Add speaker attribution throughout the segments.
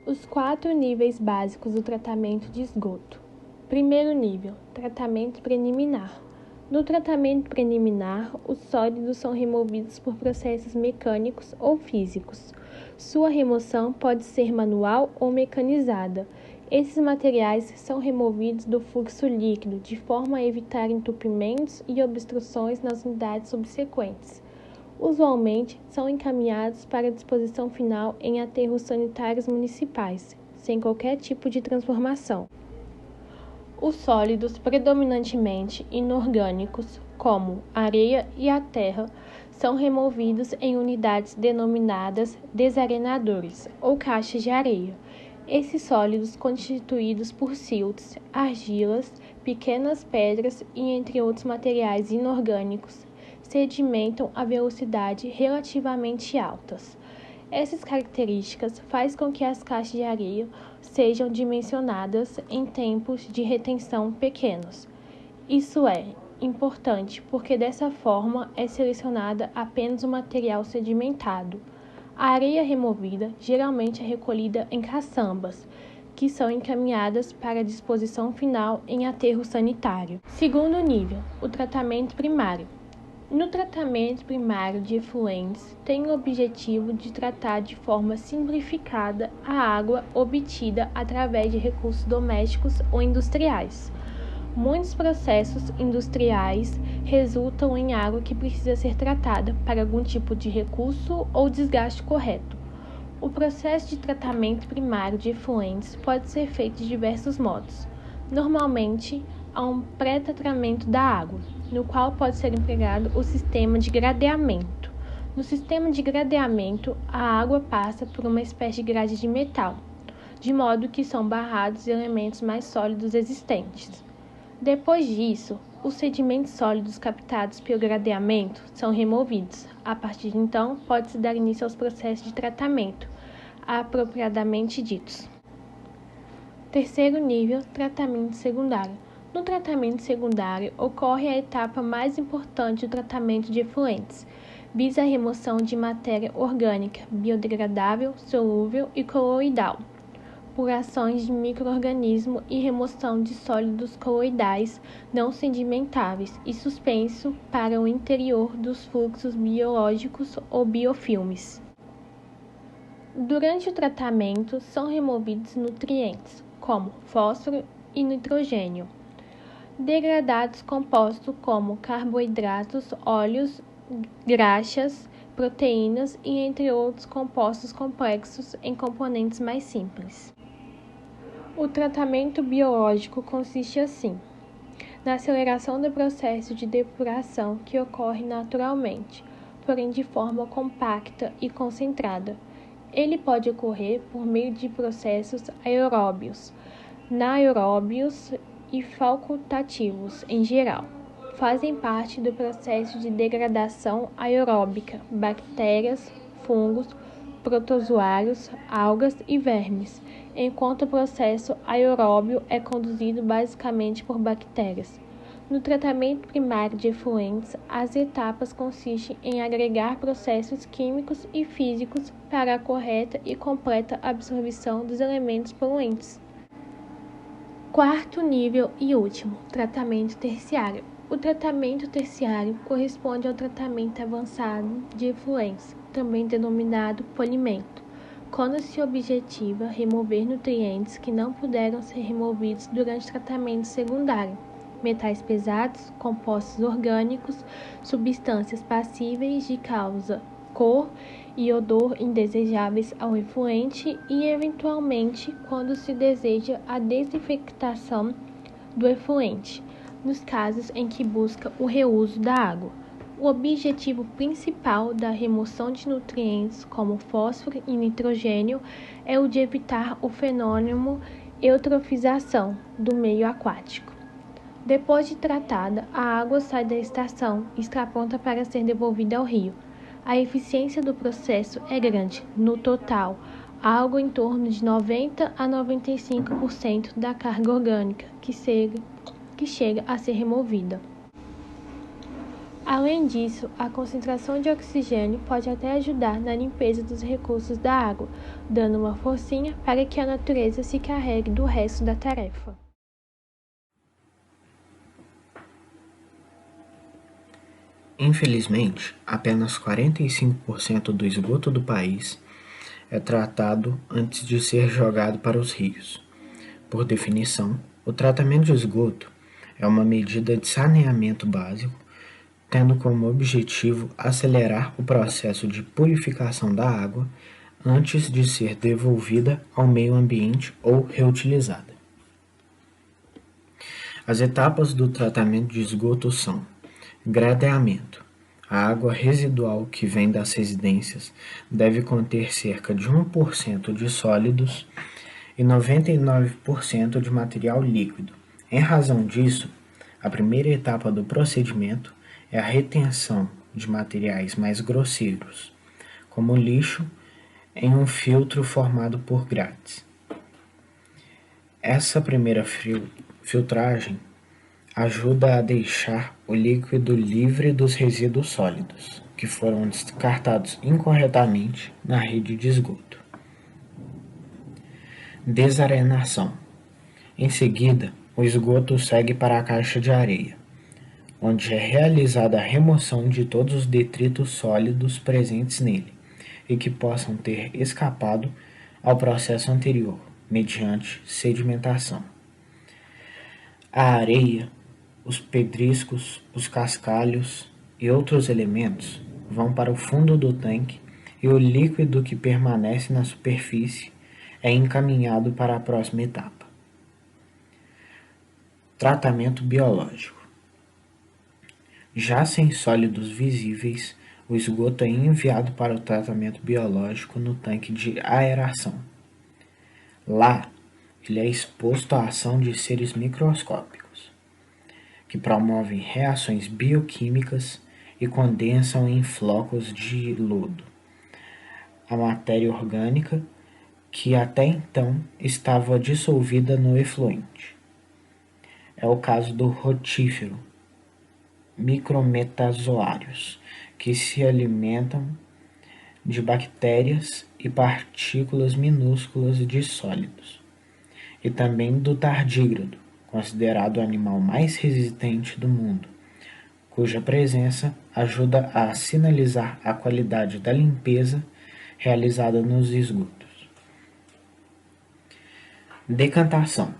Speaker 1: Os 4 níveis básicos do tratamento de esgoto. Primeiro nível, tratamento preliminar. No tratamento preliminar, os sólidos são removidos por processos mecânicos ou físicos. Sua remoção pode ser manual ou mecanizada. Esses materiais são removidos do fluxo líquido de forma a evitar entupimentos e obstruções nas unidades subsequentes. Usualmente, são encaminhados para a disposição final em aterros sanitários municipais, sem qualquer tipo de transformação. Os sólidos predominantemente inorgânicos, como a areia e a terra, são removidos em unidades denominadas desarenadores ou caixas de areia. Esses sólidos, constituídos por siltes, argilas, pequenas pedras e entre outros materiais inorgânicos, sedimentam a velocidade relativamente altas. Essas características fazem com que as caixas de areia sejam dimensionadas em tempos de retenção pequenos. Isso é importante porque dessa forma é selecionada apenas o material sedimentado. A areia removida geralmente é recolhida em caçambas, que são encaminhadas para a disposição final em aterro sanitário. Segundo nível, o tratamento primário. No tratamento primário de efluentes, tem o objetivo de tratar de forma simplificada a água obtida através de recursos domésticos ou industriais. Muitos processos industriais resultam em água que precisa ser tratada para algum tipo de recurso ou desgaste correto. O processo de tratamento primário de efluentes pode ser feito de diversos modos. Normalmente, há um pré-tratamento da água, no qual pode ser empregado o sistema de gradeamento. No sistema de gradeamento, a água passa por uma espécie de grade de metal, de modo que são barrados os elementos mais sólidos existentes. Depois disso, os sedimentos sólidos captados pelo gradeamento são removidos. A partir de então, pode-se dar início aos processos de tratamento, apropriadamente ditos. Terceiro nível, tratamento secundário. No tratamento secundário, ocorre a etapa mais importante do tratamento de efluentes. Visa a remoção de matéria orgânica, biodegradável, solúvel e coloidal, por ações de micro-organismos e remoção de sólidos coloidais não sedimentáveis e suspenso para o interior dos fluxos biológicos ou biofilmes. Durante o tratamento, são removidos nutrientes, como fósforo e nitrogênio, degradados compostos como carboidratos, óleos, graxas, proteínas e entre outros compostos complexos em componentes mais simples. O tratamento biológico consiste assim, na aceleração do processo de depuração que ocorre naturalmente, porém de forma compacta e concentrada. Ele pode ocorrer por meio de processos aeróbios, anaeróbios e facultativos em geral. Fazem parte do processo de degradação aeróbica bactérias, fungos, protozoários, algas e vermes, enquanto o processo aeróbio é conduzido basicamente por bactérias. No tratamento primário de efluentes, as etapas consistem em agregar processos químicos e físicos para a correta e completa absorção dos elementos poluentes. Quarto nível e último, tratamento terciário. O tratamento terciário corresponde ao tratamento avançado de efluentes, também denominado polimento, quando se objetiva remover nutrientes que não puderam ser removidos durante o tratamento secundário, metais pesados, compostos orgânicos, substâncias passíveis de causa, cor e odor indesejáveis ao efluente e, eventualmente, quando se deseja a desinfectação do efluente, nos casos em que busca o reuso da água. O objetivo principal da remoção de nutrientes como fósforo e nitrogênio é o de evitar o fenômeno eutrofização do meio aquático. Depois de tratada, a água sai da estação e está pronta para ser devolvida ao rio. A eficiência do processo é grande. No total, algo em torno de 90 a 95% da carga orgânica que chega a ser removida. Além disso, a concentração de oxigênio pode até ajudar na limpeza dos recursos da água, dando uma forcinha para que a natureza se carregue do resto da tarefa.
Speaker 2: Infelizmente, apenas 45% do esgoto do país é tratado antes de ser jogado para os rios. Por definição, o tratamento de esgoto é uma medida de saneamento básico, tendo como objetivo acelerar o processo de purificação da água antes de ser devolvida ao meio ambiente ou reutilizada. As etapas do tratamento de esgoto são: gradeamento. A água residual que vem das residências deve conter cerca de 1% de sólidos e 99% de material líquido. Em razão disso, a primeira etapa do procedimento é a retenção de materiais mais grosseiros, como lixo, em um filtro formado por grades. Essa primeira filtragem ajuda a deixar o líquido livre dos resíduos sólidos, que foram descartados incorretamente na rede de esgoto. Desarenação. Em seguida, o esgoto segue para a caixa de areia, onde é realizada a remoção de todos os detritos sólidos presentes nele e que possam ter escapado ao processo anterior, mediante sedimentação. A areia, os pedriscos, os cascalhos e outros elementos vão para o fundo do tanque e o líquido que permanece na superfície é encaminhado para a próxima etapa. Tratamento biológico. Já sem sólidos visíveis, o esgoto é enviado para o tratamento biológico no tanque de aeração. Lá, ele é exposto à ação de seres microscópicos, que promovem reações bioquímicas e condensam em flocos de lodo a matéria orgânica que até então estava dissolvida no efluente. É o caso do rotífero, micrometazoários, que se alimentam de bactérias e partículas minúsculas de sólidos, e também do tardígrado, considerado o animal mais resistente do mundo, cuja presença ajuda a sinalizar a qualidade da limpeza realizada nos esgotos. Decantação.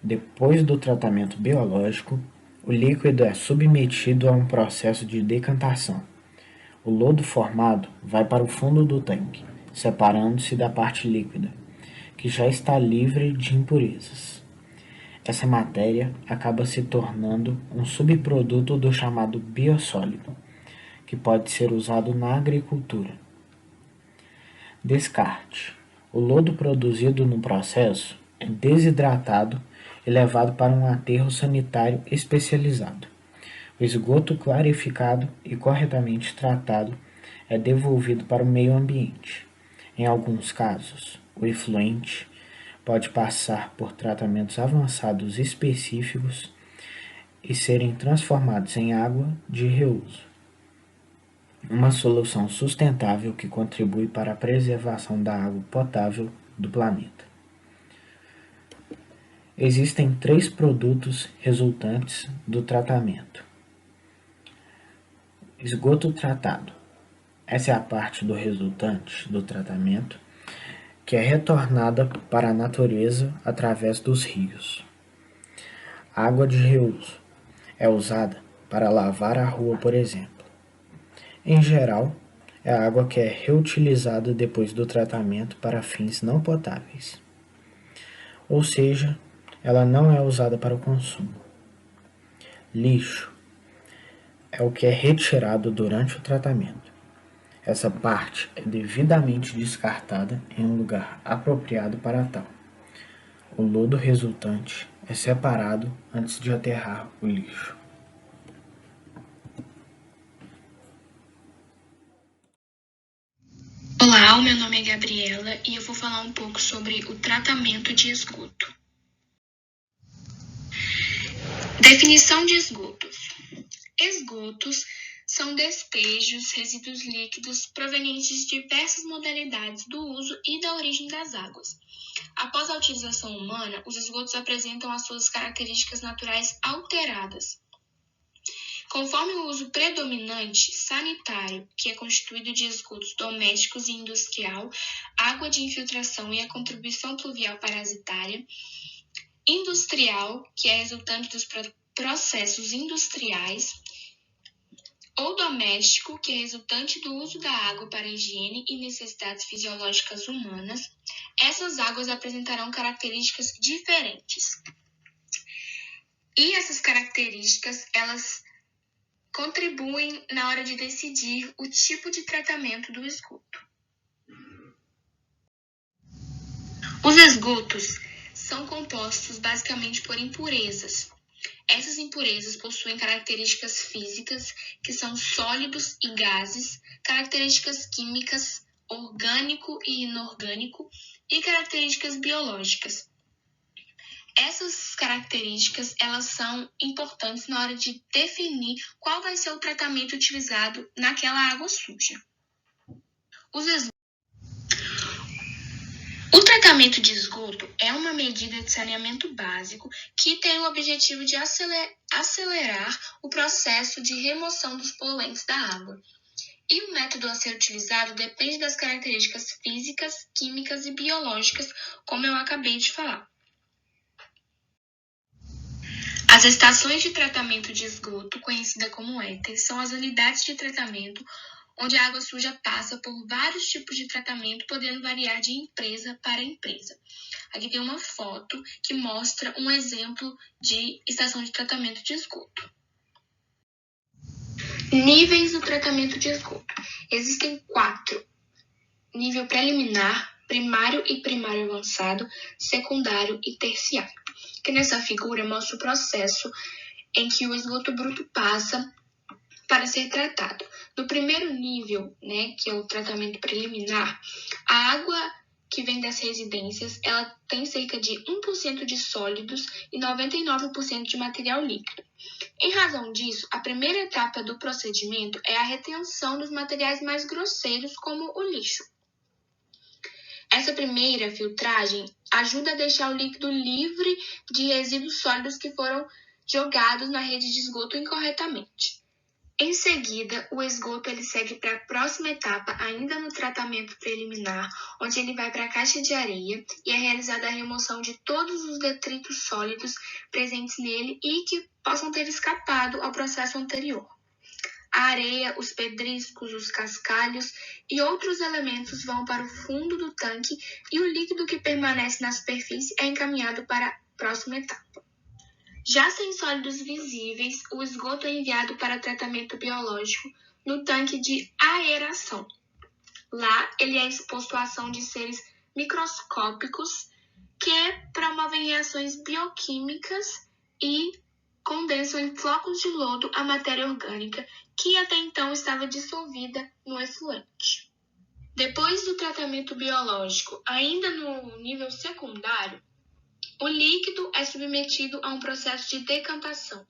Speaker 2: Depois do tratamento biológico, o líquido é submetido a um processo de decantação. O lodo formado vai para o fundo do tanque, separando-se da parte líquida, que já está livre de impurezas. Essa matéria acaba se tornando um subproduto do chamado biossólido, que pode ser usado na agricultura. Descarte. O lodo produzido no processo é desidratado e levado para um aterro sanitário especializado. O esgoto clarificado e corretamente tratado é devolvido para o meio ambiente. Em alguns casos, o efluente pode passar por tratamentos avançados específicos e serem transformados em água de reuso. Uma solução sustentável que contribui para a preservação da água potável do planeta. Existem 3 produtos resultantes do tratamento. Esgoto tratado. Essa é a parte do resultante do tratamento que é retornada para a natureza através dos rios. Água de reuso é usada para lavar a rua, por exemplo. Em geral, é a água que é reutilizada depois do tratamento para fins não potáveis. Ou seja, ela não é usada para o consumo. Lixo é o que é retirado durante o tratamento. Essa parte é devidamente descartada em um lugar apropriado para tal. O lodo resultante é separado antes de aterrar o lixo.
Speaker 3: Olá, o meu nome é Gabriela e eu vou falar um pouco sobre o tratamento de esgoto. Definição de esgotos. Esgotos são despejos, resíduos líquidos provenientes de diversas modalidades do uso e da origem das águas. Após a utilização humana, os esgotos apresentam as suas características naturais alteradas. Conforme o uso predominante sanitário, que é constituído de esgotos domésticos e industrial, água de infiltração e a contribuição pluvial parasitária, industrial, que é resultante dos processos industriais, ou doméstico, que é resultante do uso da água para higiene e necessidades fisiológicas humanas, essas águas apresentarão características diferentes. E essas características, elas contribuem na hora de decidir o tipo de tratamento do esgoto. Os esgotos são compostos basicamente por impurezas. Essas impurezas possuem características físicas, que são sólidos e gases, características químicas, orgânico e inorgânico, e características biológicas. Essas características, elas são importantes na hora de definir qual vai ser o tratamento utilizado naquela água suja. O tratamento de esgoto é uma medida de saneamento básico que tem o objetivo de acelerar o processo de remoção dos poluentes da água. E o método a ser utilizado depende das características físicas, químicas e biológicas, como eu acabei de falar. As estações de tratamento de esgoto, conhecida como éter, são as unidades de tratamento onde a água suja passa por vários tipos de tratamento, podendo variar de empresa para empresa. Aqui tem uma foto que mostra um exemplo de estação de tratamento de esgoto. Níveis do tratamento de esgoto. Existem 4. Nível preliminar, primário e primário avançado, secundário e terciário. Que nessa figura mostra o processo em que o esgoto bruto passa para ser tratado. No primeiro nível, que é o tratamento preliminar, a água que vem das residências, ela tem cerca de 1% de sólidos e 99% de material líquido. Em razão disso, a primeira etapa do procedimento é a retenção dos materiais mais grosseiros, como o lixo. Essa primeira filtragem ajuda a deixar o líquido livre de resíduos sólidos que foram jogados na rede de esgoto incorretamente. Em seguida, o esgoto ele segue para a próxima etapa, ainda no tratamento preliminar, onde ele vai para a caixa de areia e é realizada a remoção de todos os detritos sólidos presentes nele e que possam ter escapado ao processo anterior. A areia, os pedriscos, os cascalhos e outros elementos vão para o fundo do tanque e o líquido que permanece na superfície é encaminhado para a próxima etapa. Já sem sólidos visíveis, o esgoto é enviado para tratamento biológico no tanque de aeração. Lá, ele é exposto à ação de seres microscópicos que promovem reações bioquímicas e condensam em flocos de lodo a matéria orgânica que até então estava dissolvida no efluente. Depois do tratamento biológico, ainda no nível secundário, o líquido é submetido a um processo de decantação.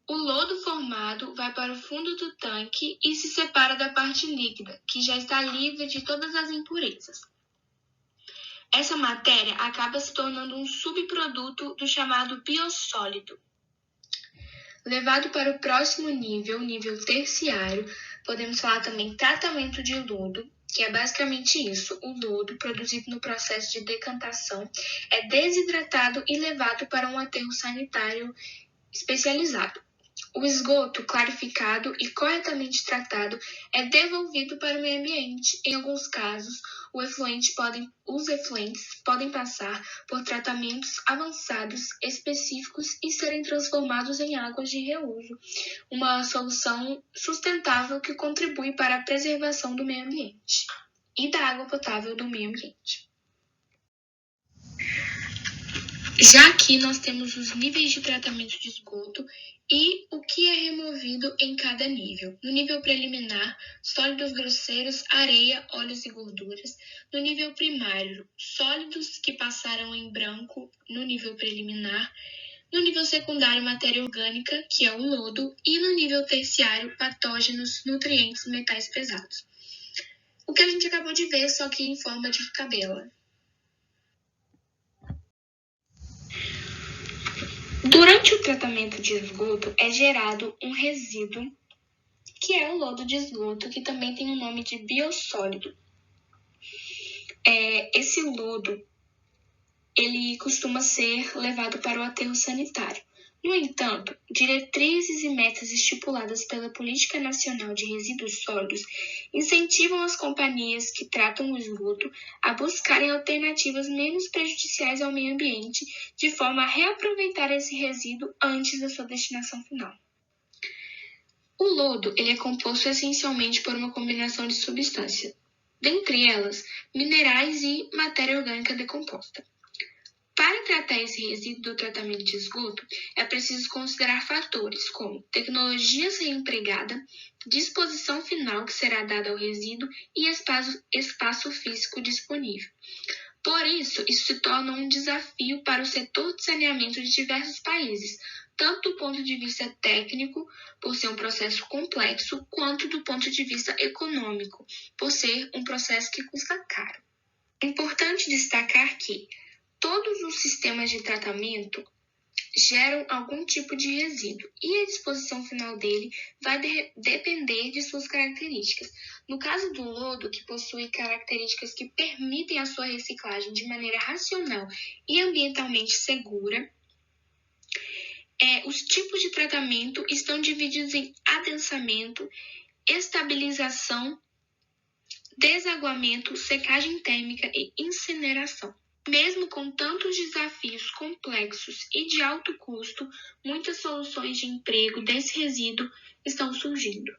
Speaker 3: O lodo formado vai para o fundo do tanque e se separa da parte líquida, que já está livre de todas as impurezas. Essa matéria acaba se tornando um subproduto do chamado biossólido. Levado para o próximo nível, nível terciário, podemos falar também tratamento de lodo, que é basicamente isso. O lodo, produzido no processo de decantação, é desidratado e levado para um aterro sanitário especializado. O esgoto clarificado e corretamente tratado é devolvido para o meio ambiente. Em alguns casos, os efluentes podem passar por tratamentos avançados específicos e serem transformados em águas de reuso, uma solução sustentável que contribui para a preservação do meio ambiente e da água potável do meio ambiente. Já aqui nós temos os níveis de tratamento de esgoto e o que é removido em cada nível. No nível preliminar, sólidos grosseiros, areia, óleos e gorduras. No nível primário, sólidos que passaram em branco no nível preliminar. No nível secundário, matéria orgânica, que é o lodo, e no nível terciário, patógenos, nutrientes, metais pesados. O que a gente acabou de ver, só que em forma de tabela. Durante o tratamento de esgoto, é gerado um resíduo, que é o lodo de esgoto, que também tem o nome de biossólido. Esse lodo, ele costuma ser levado para o aterro sanitário. No entanto, diretrizes e metas estipuladas pela Política Nacional de Resíduos Sólidos incentivam as companhias que tratam o esgoto a buscarem alternativas menos prejudiciais ao meio ambiente, de forma a reaproveitar esse resíduo antes da sua destinação final. O lodo ele é composto essencialmente por uma combinação de substâncias, dentre elas minerais e matéria orgânica decomposta. Para tratar esse resíduo do tratamento de esgoto, é preciso considerar fatores como tecnologia ser empregada, disposição final que será dada ao resíduo e espaço físico disponível. Por isso se torna um desafio para o setor de saneamento de diversos países, tanto do ponto de vista técnico, por ser um processo complexo, quanto do ponto de vista econômico, por ser um processo que custa caro. É importante destacar que todos os sistemas de tratamento geram algum tipo de resíduo e a disposição final dele vai depender de suas características. No caso do lodo, que possui características que permitem a sua reciclagem de maneira racional e ambientalmente segura, os tipos de tratamento estão divididos em adensamento, estabilização, desaguamento, secagem térmica e incineração. Mesmo com tantos desafios complexos e de alto custo, muitas soluções de emprego desse resíduo estão surgindo.